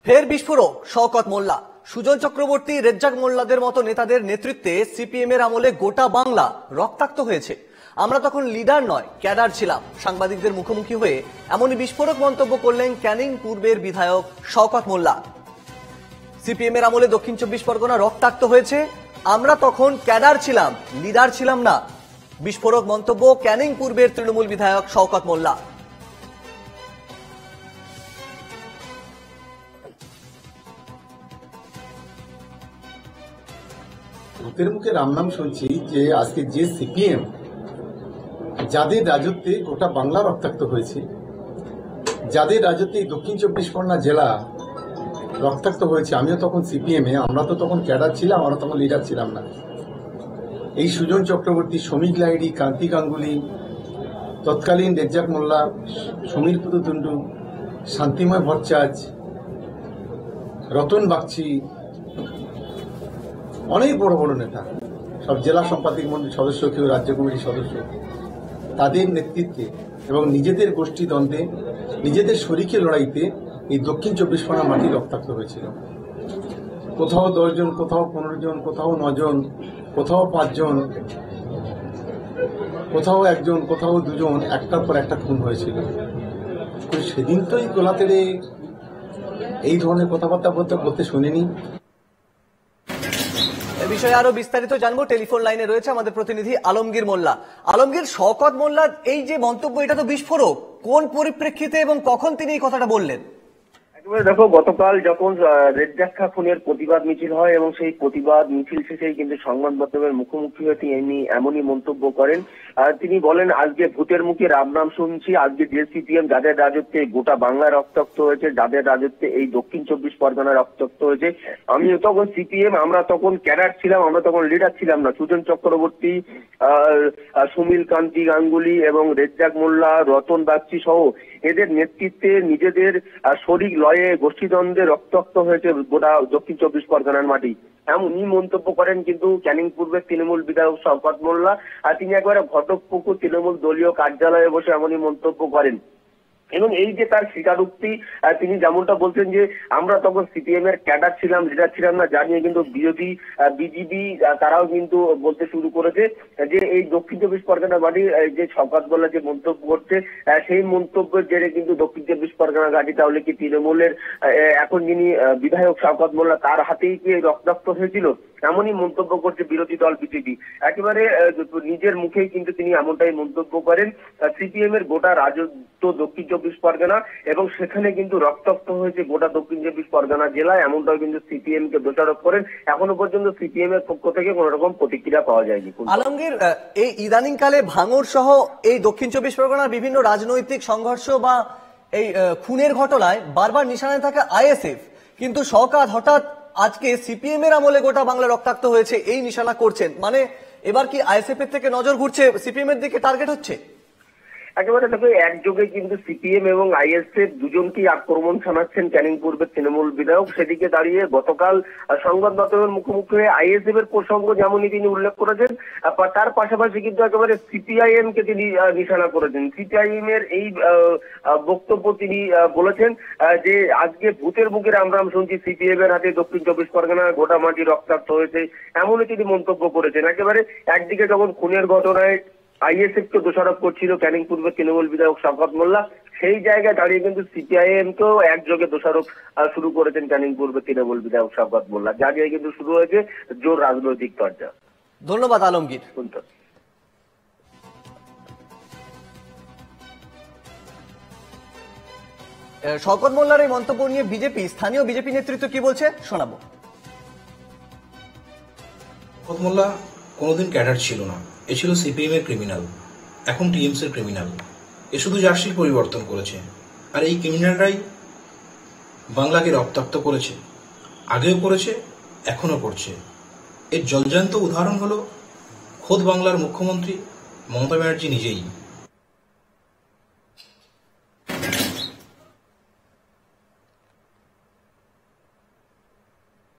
ফের বিস্ফোরক শওকত মোল্লা, সুজন চক্রবর্তী, রেজ্জাক মোল্লাদের মতো নেতাদের নেতৃত্বে সিপিএম এর আমলে গোটা বাংলা রক্তাক্ত হয়েছে। আমরা তখন লিডার নয় ক্যাডার ছিলাম। সাংবাদিকদের মুখোমুখি হয়ে এমনই বিস্ফোরক মন্তব্য করলেন ক্যানিং পূর্বের বিধায়ক শওকত মোল্লা। সিপিএম এর আমলে দক্ষিণ 24 পরগনা রক্তাক্ত হয়েছে। আমরা তখন ক্যাডার ছিলাম, লিডার ছিলাম না। বিস্ফোরক মন্তব্য ক্যানিং পূর্বের তৃণমূল বিধায়ক শওকত মোল্লা। ভূতের মুখে রাম নাম শুনছি যে আজকে যে সিপিএম যাদের রাজত্বে গোটা বাংলা রক্তাক্ত হয়েছে, যাদের রাজত্বে দক্ষিণ 24 পরগনা জেলা রক্তাক্ত হয়েছে, আমিও তখন সিপিএম আমরা তো তখন ক্যাডার ছিলাম, আমরা তখন লিডার ছিলাম না। এই সুজন চক্রবর্তী, শ্রমিক লাহিড়ী, কান্তি গাঙ্গুলি, তৎকালীন রেজ্জাক মোল্লা, সমীর পুততুন্ডু, শান্তিময় ভট্টাচার্য, রতন বাগচি, অনেক বড় বড় নেতা, সব জেলা সম্পাদক মন্ডলীর সদস্য, কেউ রাজ্য কমিটির সদস্য, তাদের নেতৃত্বে এবং নিজেদের গোষ্ঠী দ্বন্দ্বে, নিজেদের শরিকের লড়াইতে এই দক্ষিণ 24 পরগনা মাটি রক্তাক্ত হয়েছিল। কোথাও 10 জন, কোথাও 15 জন, কোথাও 9 জন, কোথাও 5 জন, কোথাও 1 জন, কোথাও 2 জন, একটার পর একটা খুন হয়েছিল। সেদিন তো এই গোলাতেড়ে এই ধরনের কথাবার্তা বলতে শুনিনি। বিষয়ে আরো বিস্তারিত জানবো। টেলিফোন লাইনে রয়েছে আমাদের প্রতিনিধি আলমগীর মোল্লা। আলমগীর, শওকত মোল্লার এই যে মন্তব্য, এটা তো বিস্ফোরক। কোন পরিপ্রেক্ষিতে এবং কখন তিনি এই কথাটা বললেন? দেখো, গতকাল যখন রেজ্জাক খা খুনের প্রতিবাদ মিছিল হয় এবং সেই প্রতিবাদ মিছিল শেষেই কিন্তু সংবাদ মাধ্যমের মুখোমুখি হয়ে তিনি এমনই মন্তব্য করেন। তিনি বলেন, আজকে ভূতের মুখে রাম নাম শুনছি, আজকে যে সিপিএম যাদের রাজত্বে গোটা বাংলা রক্তাক্ত হয়েছে, যাদের রাজত্বে এই দক্ষিণ 24 পরগনা রক্তাক্ত হয়েছে, আমি তখন সিপিএম, আমরা তখন ক্যাডার ছিলাম, আমরা তখন লিডার ছিলাম না। সুজন চক্রবর্তী, সুনীল কান্তি গাঙ্গুলি এবং রেজ্জাক মোল্লা, রতন বাগচি সহ এদের নেতৃত্বে নিজেদের শরিক লয়ে গোষ্ঠীদ্বন্দ্বে রক্তাক্ত হয়েছে গোটা দক্ষিণ 24 পরগনার মাটি। এমনই মন্তব্য করেন কিন্তু ক্যানিং পূর্বের তৃণমূল বিধায়ক শওকত মোল্লা। আর তিনি একবারে ঘটকপুকুর তৃণমূল দলীয় কার্যালয়ে বসে এমনই মন্তব্য করেন। এবং এই যে তার স্বীকারোক্তি, তিনি যেমনটা বলছেন যে আমরা তখন সিপিএম এর ক্যাডার ছিলাম, লিডার ছিলাম না, জানিয়ে কিন্তু বিরোধী বিজেপি তারাও কিন্তু বলতে শুরু করেছে যে এই দক্ষিণ 24 পরগনা মাটি যে শওকত মোল্লা যে মন্তব্য করছে, সেই মন্তব্যের জেরে কিন্তু দক্ষিণ 24 পরগনা ঘাঁটি তাহলে কি তৃণমূলের এখন যিনি বিধায়ক শওকত মোল্লা তার হাতেই কি রক্তাক্ত হয়েছিল? এমনই মন্তব্য করছে বিরোধী দল বিজেপি। একেবারে নিজের মুখেই কিন্তু তিনি এমনটাই মন্তব্য করেন। সিপিএম এর গোটা রাজত্ব দক্ষিণ 24 পরগনা এবং সেখানে কিন্তু রক্তাক্ত হয়েছে গোটা দক্ষিণ 24 পরগনা জেলায়, এমনটাও কিন্তু সিপিএম কে দোষারোপ করেন। এখনো পর্যন্ত সিপিএম এর পক্ষ থেকে কোন রকম প্রতিক্রিয়া পাওয়া যায়নি। আলমগীর, এই ইদানিং কালে ভাঙড় সহ এই দক্ষিণ 24 পরগনার বিভিন্ন রাজনৈতিক সংঘর্ষ বা এই খুনের ঘটনায় বারবার নিশানায় থাকে আইএসএফ, কিন্তু শওকত হঠাৎ আজকে সিপিএম এর আমলে গোটা বাংলা রক্তাক্ত হয়েছে এই নিশানা করছেন। মানে এবার কি আইএসএফ এর থেকে নজর ঘুরছে, সিপিএম এর দিকে টার্গেট হচ্ছে? একেবারে দেখো, একযোগে কিন্তু সিপিএম এবং আইএসএফ দুজনকেই আক্রমণ শানাচ্ছেন ক্যানিং পূর্বের তৃণমূল বিধায়ক। সেদিকে দাঁড়িয়ে গতকাল সংবাদ মাধ্যমের মুখোমুখি হয়ে আইএসএফ এর প্রসঙ্গ যেমনই তিনি উল্লেখ করেছেন, তার পাশাপাশি কিন্তু একেবারে সিপিআইএম কে তিনি নিশানা করেছেন। সিপিআইএম এর এই বক্তব্য তিনি বলেছেন যে আজকে ভূতের মুখে রাম রাম শুনছি, সিপিএম এর হাতে দক্ষিণ 24 পরগনা গোটা মাটি রক্তাক্ত হয়েছে, এমনই তিনি মন্তব্য করেছেন। একেবারে একদিকে যখন খুনের ঘটনায় আইএসএফ কে দোষারোপ করছিল ক্যানিং পূর্বের তৃণমূল বিধায়ক শওকত মোল্লা, সেই জায়গায় দাঁড়িয়ে কিন্তু সিপিআইএম কেও একযোগে দোষারোপ শুরু করেছেন ক্যানিং পূর্বের তৃণমূল বিধায়ক শওকত মোল্লা। যা নিয়ে কিন্তু শুরু হয়েছে জোর রাজনৈতিক চর্চা। ধন্যবাদ আলমগীর। শওকত মোল্লার এই মন্তব্য নিয়ে স্থানীয় বিজেপি নেতৃত্ব কি বলছে শোনাবো। শওকত মোল্লা কোনোদিন ক্যাডার ছিল না, এ ছিল সিপিএম এর ক্রিমিনাল, এখন টিএমসি এর ক্রিমিনাল। এ শুধু জার্সি পরিবর্তন করেছে, আর এই ক্রিমিনালরাই বাংলাকে রক্তাক্ত করেছে, আগেও করেছে, এখনো করছে। এর জলজান্ত উদাহরণ হলো খোদ বাংলার মুখ্যমন্ত্রী মমতা ব্যানার্জি নিজেই।